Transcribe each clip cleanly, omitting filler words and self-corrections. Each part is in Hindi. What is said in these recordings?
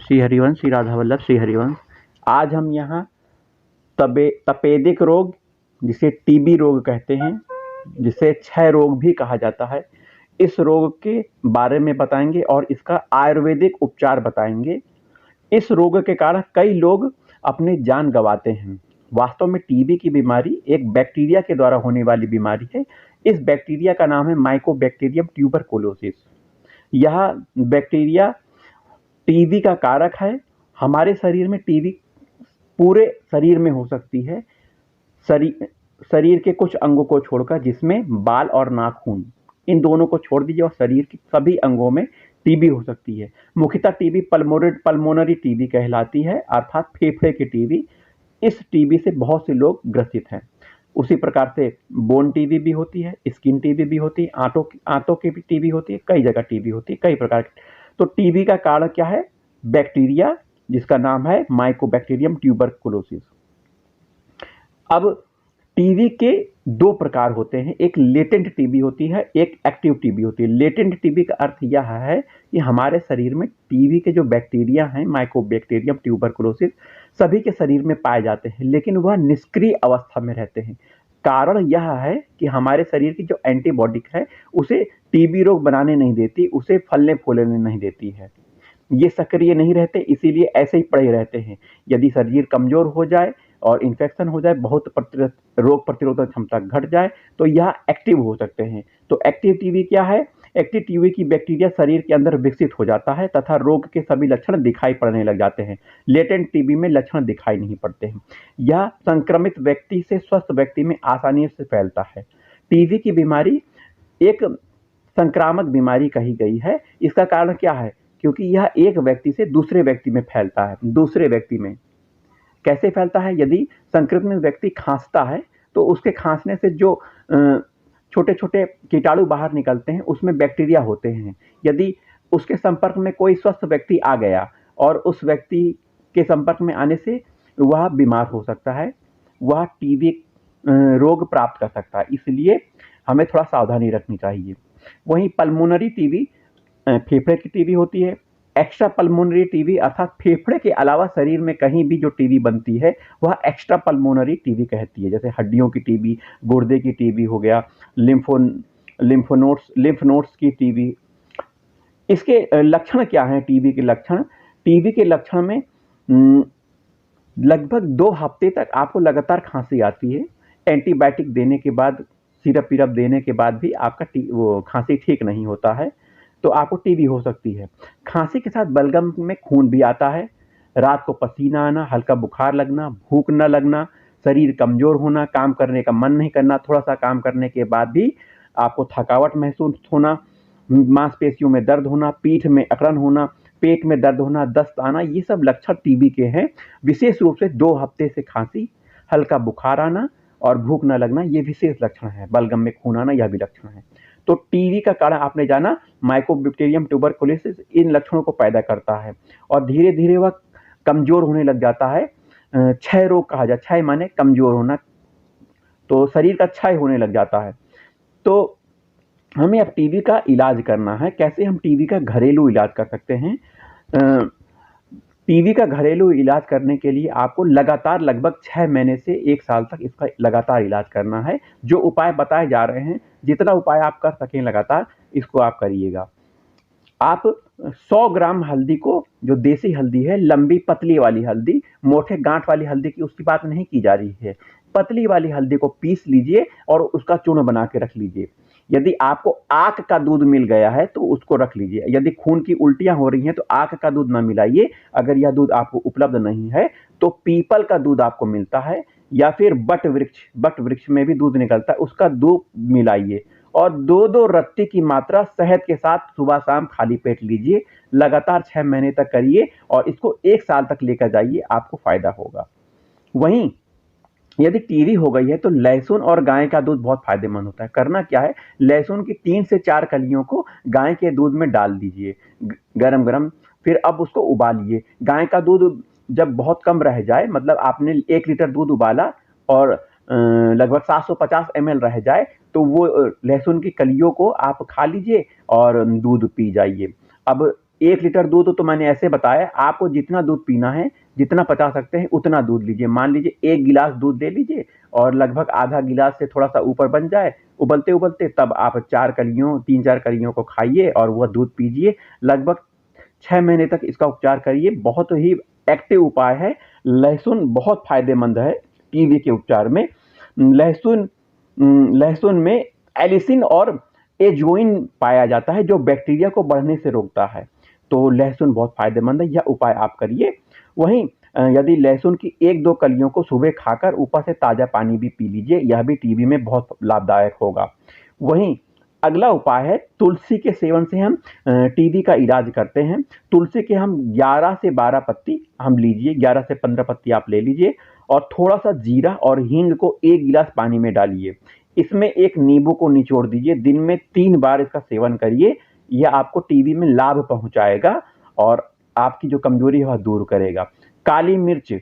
श्री हरिवंश, श्री राधा वल्लभ, श्री हरिवंश। आज हम यहाँ तपेदिक रोग, जिसे टीबी रोग कहते हैं, जिसे क्षय रोग भी कहा जाता है, इस रोग के बारे में बताएंगे और इसका आयुर्वेदिक उपचार बताएंगे। इस रोग के कारण कई लोग अपनी जान गंवाते हैं। वास्तव में टीबी की बीमारी एक बैक्टीरिया के द्वारा होने वाली बीमारी है। इस बैक्टीरिया का नाम है माइकोबैक्टीरियम ट्यूबरकुलोसिस। यह बैक्टीरिया टीबी का कारक है। हमारे शरीर में टीबी पूरे शरीर में हो सकती है, शरीर के कुछ अंगों को छोड़कर, जिसमें बाल और नाखून, इन दोनों को छोड़ दीजिए और शरीर के सभी अंगों में टीबी हो सकती है। मुख्यतः टीबी पल्मोनरी टीबी कहलाती है, अर्थात फेफड़े की टीबी। इस टीबी से बहुत से लोग ग्रसित हैं। उसी प्रकार से बोन टीबी भी होती है, स्किन टीबी भी होती है, आंतों की भी टीबी होती है, कई जगह टीबी होती है, कई प्रकार की। तो टीबी का कारण क्या है? बैक्टीरिया, जिसका नाम है माइकोबैक्टीरियम ट्यूबरकुलोसिस। अब टीबी के दो प्रकार होते हैं, एक लेटेंट टीबी होती है, एक एक्टिव टीबी होती है। लेटेंट टीबी का अर्थ यह है कि हमारे शरीर में टीबी के जो बैक्टीरिया हैं, माइकोबैक्टीरियम ट्यूबरकुलोसिस, सभी के शरीर में पाए जाते हैं, लेकिन वह निष्क्रिय अवस्था में रहते हैं। कारण यह है कि हमारे शरीर की जो एंटीबॉडी है, उसे टीबी रोग बनाने नहीं देती, उसे फलने फूलने नहीं देती है। ये सक्रिय नहीं रहते, इसीलिए ऐसे ही पड़े रहते हैं। यदि शरीर कमजोर हो जाए और इन्फेक्शन हो जाए, बहुत रोग प्रतिरोधक क्षमता घट जाए, तो यह एक्टिव हो सकते हैं। तो एक्टिव टीबी क्या है? एक्टिव टीबी की बैक्टीरिया शरीर के अंदर विकसित हो जाता है तथा रोग के सभी लक्षण दिखाई पड़ने लग जाते हैं। लेटेंट टीबी में लक्षण दिखाई नहीं पड़ते हैं। यह संक्रमित व्यक्ति से स्वस्थ व्यक्ति में आसानी से फैलता है। टीबी की बीमारी एक संक्रामक बीमारी कही गई है। इसका कारण क्या है? क्योंकि यह एक व्यक्ति से दूसरे व्यक्ति में फैलता है। दूसरे व्यक्ति में कैसे फैलता है? यदि संक्रमित व्यक्ति खांसता है तो उसके खांसने से जो छोटे छोटे कीटाणु बाहर निकलते हैं, उसमें बैक्टीरिया होते हैं। यदि उसके संपर्क में कोई स्वस्थ व्यक्ति आ गया और उस व्यक्ति के संपर्क में आने से वह बीमार हो सकता है, वह टीबी रोग प्राप्त कर सकता है। इसलिए हमें थोड़ा सावधानी रखनी चाहिए। वहीं पल्मोनरी टीबी फेफड़े की टीबी होती है। एक्स्ट्रा पल्मोनरी टीबी अर्थात फेफड़े के अलावा शरीर में कहीं भी जो टीबी बनती है, वह एक्स्ट्रा पल्मोनरी टीबी कहती है। जैसे हड्डियों की टीबी, गुर्दे की टीबी हो गया, लिम्फ नोड्स की टीबी। इसके लक्षण क्या हैं? टीबी के लक्षण, टीबी के लक्षण में लगभग 2 हफ्ते तक आपको लगातार खांसी आती है। एंटीबायोटिक देने के बाद, सिरप देने के बाद भी आपका वो खांसी ठीक नहीं होता है, तो आपको टीबी हो सकती है। खांसी के साथ बलगम में खून भी आता है। रात को पसीना आना, हल्का बुखार लगना, भूख न लगना, शरीर कमजोर होना, काम करने का मन नहीं करना, थोड़ा सा काम करने के बाद भी आपको थकावट महसूस होना, मांसपेशियों में दर्द होना, पीठ में अकड़न होना, पेट में दर्द होना, दस्त आना, ये सब लक्षण टीबी के हैं। विशेष रूप से 2 हफ्ते से खांसी, हल्का बुखार आना और भूख न लगना, ये विशेष लक्षण है। बलगम में खून आना, यह भी लक्षण है। तो टीबी का कारण आपने जाना, माइकोबैक्टीरियम ट्यूबरकुलोसिस इन लक्षणों को पैदा करता है और धीरे धीरे वह कमजोर होने लग जाता है। क्षय रोग कहा जाता है। क्षय माने कमजोर होना, तो शरीर का क्षय होने लग जाता है। तो हमें अब टीबी का इलाज करना है। कैसे हम टीबी का घरेलू इलाज कर सकते हैं? टीबी का घरेलू इलाज करने के लिए आपको लगातार लगभग 6 महीने से 1 साल तक इसका लगातार इलाज करना है। जो उपाय बताए जा रहे हैं, जितना उपाय आप कर सकें लगातार, इसको आप करिएगा। आप 100 ग्राम हल्दी को, जो देसी हल्दी है, लंबी पतली वाली हल्दी, मोटे गांठ वाली हल्दी की उसकी बात नहीं की जा रही है, पतली वाली हल्दी को पीस लीजिए और उसका चूर्ण बना के रख लीजिए। यदि आपको आक का दूध मिल गया है तो उसको रख लीजिए। यदि खून की उल्टियां हो रही हैं तो आक का दूध ना मिलाइए। अगर यह दूध आपको उपलब्ध नहीं है तो पीपल का दूध आपको मिलता है, या फिर बट वृक्ष में भी दूध निकलता है, उसका दूध मिलाइए और 2-2 रत्ती की मात्रा शहद के साथ सुबह शाम खाली पेट लीजिए। लगातार 6 महीने तक करिए और इसको 1 साल तक लेकर जाइए, आपको फायदा होगा। वहीं यदि टीबी हो गई है तो लहसुन और गाय का दूध बहुत फायदेमंद होता है। करना क्या है? लहसुन की 3 से 4 कलियों को गाय के दूध में डाल दीजिए गरम, फिर अब उसको उबालिए। गाय का दूध जब बहुत कम रह जाए, मतलब आपने 1 लीटर दूध उबाला और लगभग 750 ml रह जाए, तो वो लहसुन की कलियों को आप खा लीजिए और दूध पी जाइए। अब 1 लीटर दूध तो मैंने ऐसे बताया, आपको जितना दूध पीना है, जितना पचा सकते हैं उतना दूध लीजिए। मान लीजिए 1 गिलास दूध ले लीजिए और लगभग आधा गिलास से थोड़ा-सा ऊपर बन जाए, उबलते-उबलते, तब आप 3-4 कलियों को खाइए और वह दूध पीजिए। लगभग 6 महीने तक इसका उपचार करिए। बहुत ही एक्टिव उपाय है। लहसुन बहुत फ़ायदेमंद है टीबी के उपचार में। लहसुन में एलिसिन और एजोइन पाया जाता है जो बैक्टीरिया को बढ़ने से रोकता है। तो लहसुन बहुत फ़ायदेमंद है, यह उपाय आप करिए। वहीं यदि लहसुन की 1-2 कलियों को सुबह खाकर ऊपर से ताज़ा पानी भी पी लीजिए, यह भी टीबी में बहुत लाभदायक होगा। वहीं अगला उपाय है, तुलसी के सेवन से हम टीबी का इलाज करते हैं। तुलसी के हम 11 से 12 पत्ती हम लीजिए, 11 से 15 पत्ती आप ले लीजिए और थोड़ा-सा जीरा और हींग को 1 गिलास पानी में डालिए। इसमें एक नींबू को निचोड़ दीजिए। दिन में 3 बार इसका सेवन करिए। यह आपको टीबी में लाभ पहुँचाएगा और आपकी जो कमज़ोरी है वह दूर करेगा। काली मिर्च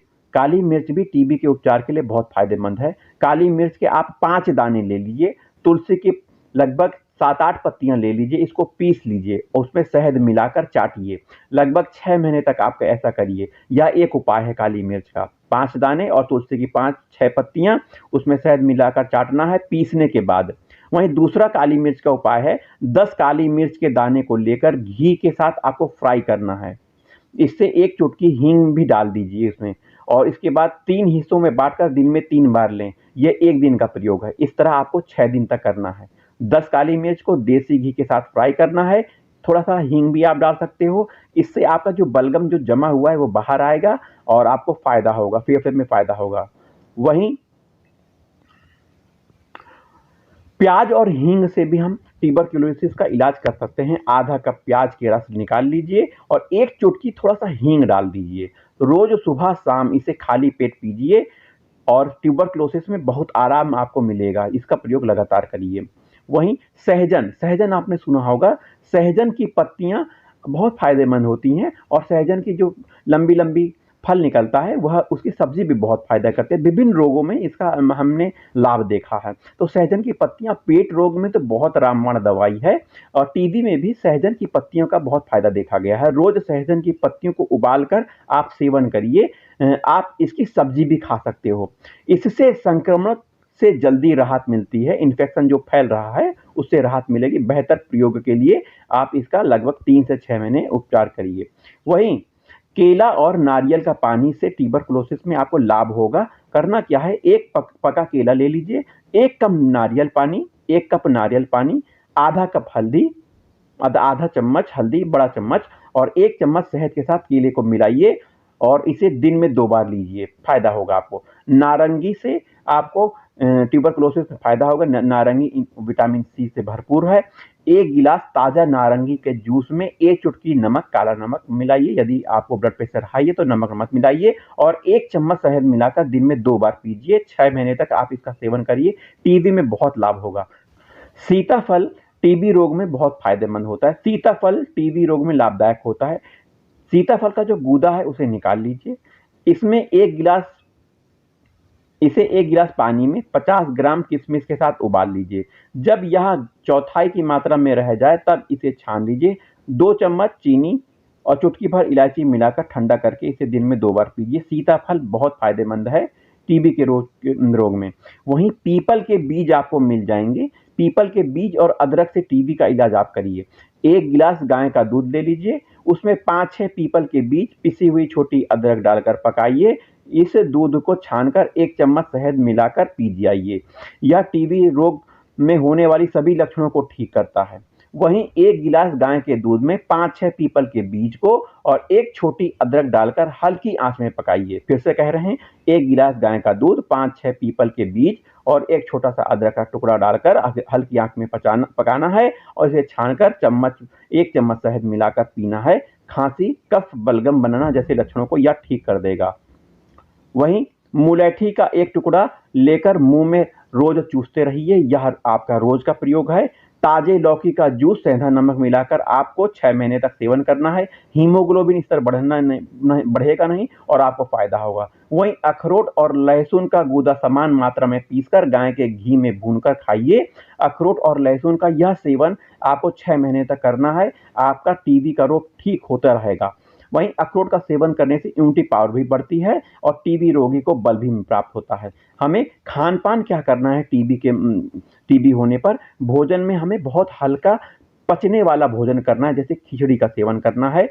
भी टीबी के उपचार के लिए बहुत फ़ायदेमंद है। काली मिर्च के आप 5 दाने ले लीजिए। तुलसी की लगभग 7-8 पत्तियां ले लीजिए, इसको पीस लीजिए और उसमें शहद मिलाकर चाटिए। लगभग 6 महीने तक आप ऐसा करिए। यह एक उपाय है काली मिर्च का। 5 दाने और तुलसी की 5-6 पत्तियां, उसमें शहद मिलाकर चाटना है पीसने के बाद। वहीं दूसरा काली मिर्च का उपाय है, 10 काली मिर्च के दाने को लेकर घी के साथ आपको फ्राई करना है। इससे 1 चुटकी हींग भी डाल दीजिए इसमें और इसके बाद 3 हिस्सों में बाँटकर दिन में 3 बार लें। यह 1 दिन का प्रयोग है। इस तरह आपको 6 दिन तक करना है। 10 काली मिर्च को देसी घी के साथ फ्राई करना है। थोड़ा-सा हींग भी आप डाल सकते हो। इससे आपका जो बलगम जो जमा हुआ है वो बाहर आएगा और आपको फ़ायदा होगा, फेफड़े में फ़ायदा होगा। वहीं प्याज और हींग से भी हम ट्यूबरक्लोसिस का इलाज कर सकते हैं। आधा कप प्याज के रस निकाल लीजिए और 1 चुटकी थोड़ा-सा हींग डाल दीजिए। रोज़ सुबह-शाम इसे खाली पेट पीजिए और ट्यूबरक्लोसिस में बहुत आराम आपको मिलेगा। इसका प्रयोग लगातार करिए। वहीं सहजन आपने सुना होगा। सहजन की पत्तियाँ बहुत फ़ायदेमंद होती हैं और सहजन की जो लंबी-लंबी फल निकलता है वह उसकी सब्ज़ी भी बहुत फ़ायदा करती है। विभिन्न रोगों में इसका हमने लाभ देखा है। तो सहजन की पत्तियाँ पेट रोग में तो बहुत रामबाण दवाई है और टीबी में भी सहजन की पत्तियों का बहुत फ़ायदा देखा गया है। रोज़ सहजन की पत्तियों को उबाल कर आप सेवन करिए। आप इसकी सब्ज़ी भी खा सकते हो। इससे संक्रमण से जल्दी राहत मिलती है। इन्फेक्शन जो फैल रहा है उससे राहत मिलेगी। बेहतर प्रयोग के लिए आप इसका लगभग 3 से 6 महीने उपचार करिए। वहीं केला और नारियल का पानी से ट्यूबरक्लोसिस में आपको लाभ होगा। करना क्या है, एक पका केला ले लीजिए, 1 कप नारियल पानी, आधा कप हल्दी, आधा चम्मच हल्दी, बड़ा चम्मच और 1 चम्मच शहद के साथ केले को मिलाइए और इसे दिन में 2 बार लीजिए, फ़ायदा होगा आपको। नारंगी से आपको ट्यूबरक्लोसिस में फ़ायदा होगा। नारंगी विटामिन सी से भरपूर है। 1 गिलास ताज़ा नारंगी के जूस में 1 चुटकी नमक, काला नमक मिलाइए। यदि आपको ब्लड प्रेशर हाई है तो नमक मत मिलाइए और 1 चम्मच शहद मिलाकर दिन में 2 बार पीजिए। 6 महीने तक आप इसका सेवन करिए। टीबी में बहुत लाभ होगा। सीताफल टीबी रोग में बहुत फ़ायदेमंद होता है। सीताफल टीबी रोग में लाभदायक होता है। सीताफल का जो गूदा है उसे निकाल लीजिए। इसमें 1 गिलास पानी में 50 ग्राम किशमिश के साथ उबाल लीजिए। जब यह चौथाई की मात्रा में रह जाए तब इसे छान लीजिए। 2 चम्मच चीनी और चुटकी भर इलायची मिलाकर ठंडा करके इसे दिन में 2 बार पीजिए। सीताफल बहुत फ़ायदेमंद है टीबी के रोग में। वहीं पीपल के बीज आपको मिल जाएंगे। पीपल के बीज और अदरक से टीबी का इलाज आप करिए। 1 गिलास गाय का दूध ले लीजिए, उसमें 5-6 पीपल के बीज, पिसी हुई छोटी अदरक डालकर पकाइए। इस दूध को छानकर 1 चम्मच शहद मिलाकर पी जाइए। यह टीबी रोग में होने वाली सभी लक्षणों को ठीक करता है। वहीं 1 गिलास गाय के दूध में 5-6 पीपल के बीज को और 1 छोटी अदरक डालकर हल्की आंच में पकाइए। फिर से कह रहे हैं, 1 गिलास गाय का दूध, 5-6 पीपल के बीज और 1 छोटा सा अदरक का टुकड़ा डालकर हल्की आंच में पकाना है और इसे छानकर 1 चम्मच शहद मिलाकर पीना है। खांसी, कफ, बलगम बनना जैसे लक्षणों को यह ठीक कर देगा। वहीं मुलैठी का 1 टुकड़ा लेकर मुंह में रोज चूसते रहिए। यह आपका रोज का प्रयोग है। ताजे लौकी का जूस सेंधा नमक मिलाकर आपको 6 महीने तक सेवन करना है। हीमोग्लोबिन स्तर बढ़ेगा नहीं और आपको फायदा होगा। वहीं अखरोट और लहसुन का गूदा समान मात्रा में पीसकर गाय के घी में भूनकर खाइए। अखरोट और लहसुन का यह सेवन आपको 6 महीने तक करना है। आपका टीबी का रोग ठीक होता रहेगा। वहीं अखरोट का सेवन करने से इम्यूनिटी पावर भी बढ़ती है और टीबी रोगी को बल भी प्राप्त होता है। हमें खान पान क्या करना है टीबी होने पर? भोजन में हमें बहुत हल्का पचने वाला भोजन करना है, जैसे खिचड़ी का सेवन करना है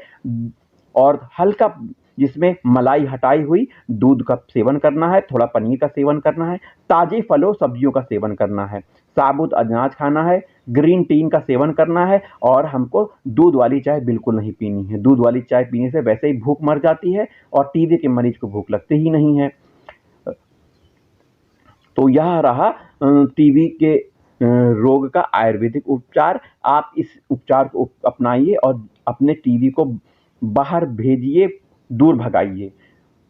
और हल्का जिसमें मलाई हटाई हुई दूध का सेवन करना है, थोड़ा पनीर का सेवन करना है, ताजे फलों सब्जियों का सेवन करना है, साबुत अनाज खाना है, ग्रीन टी का सेवन करना है और हमको दूध वाली चाय बिल्कुल नहीं पीनी है। दूध वाली चाय पीने से वैसे ही भूख मर जाती है और टीबी के मरीज को भूख लगती ही नहीं है। तो यह रहा टीबी के रोग का आयुर्वेदिक उपचार। आप इस उपचार को अपनाइए और अपने टीबी को बाहर भेजिए, दूर भगाइए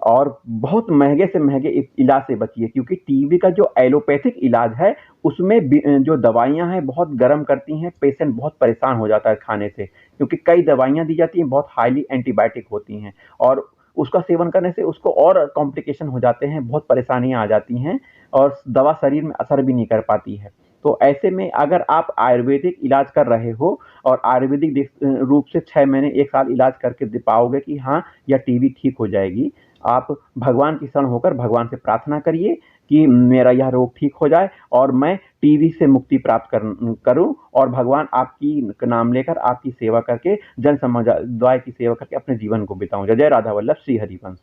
और बहुत महंगे से महंगे इलाज से बचिए, क्योंकि टीबी का जो एलोपैथिक इलाज है उसमें जो दवाइयां हैं बहुत गर्म करती हैं, पेशेंट बहुत परेशान हो जाता है खाने से, क्योंकि कई दवाइयां दी जाती हैं बहुत हाईली एंटीबायोटिक होती हैं और उसका सेवन करने से उसको और कॉम्प्लिकेशन हो जाते हैं, बहुत परेशानियां आ जाती हैं और दवा शरीर में असर भी नहीं कर पाती है। तो ऐसे में अगर आप आयुर्वेदिक इलाज कर रहे हो और आयुर्वेदिक रूप से 6 महीने 1 साल इलाज करके पाओगे कि हाँ यह टीबी ठीक हो जाएगी, आप भगवान की शरण होकर भगवान से प्रार्थना करिए कि मेरा यह रोग ठीक हो जाए और मैं टीबी से मुक्ति प्राप्त करूं और भगवान आपकी नाम लेकर आपकी सेवा करके जन समुदाय की सेवा करके अपने जीवन को बिताऊं। जय जय राधा वल्लभ श्री हरिवंश।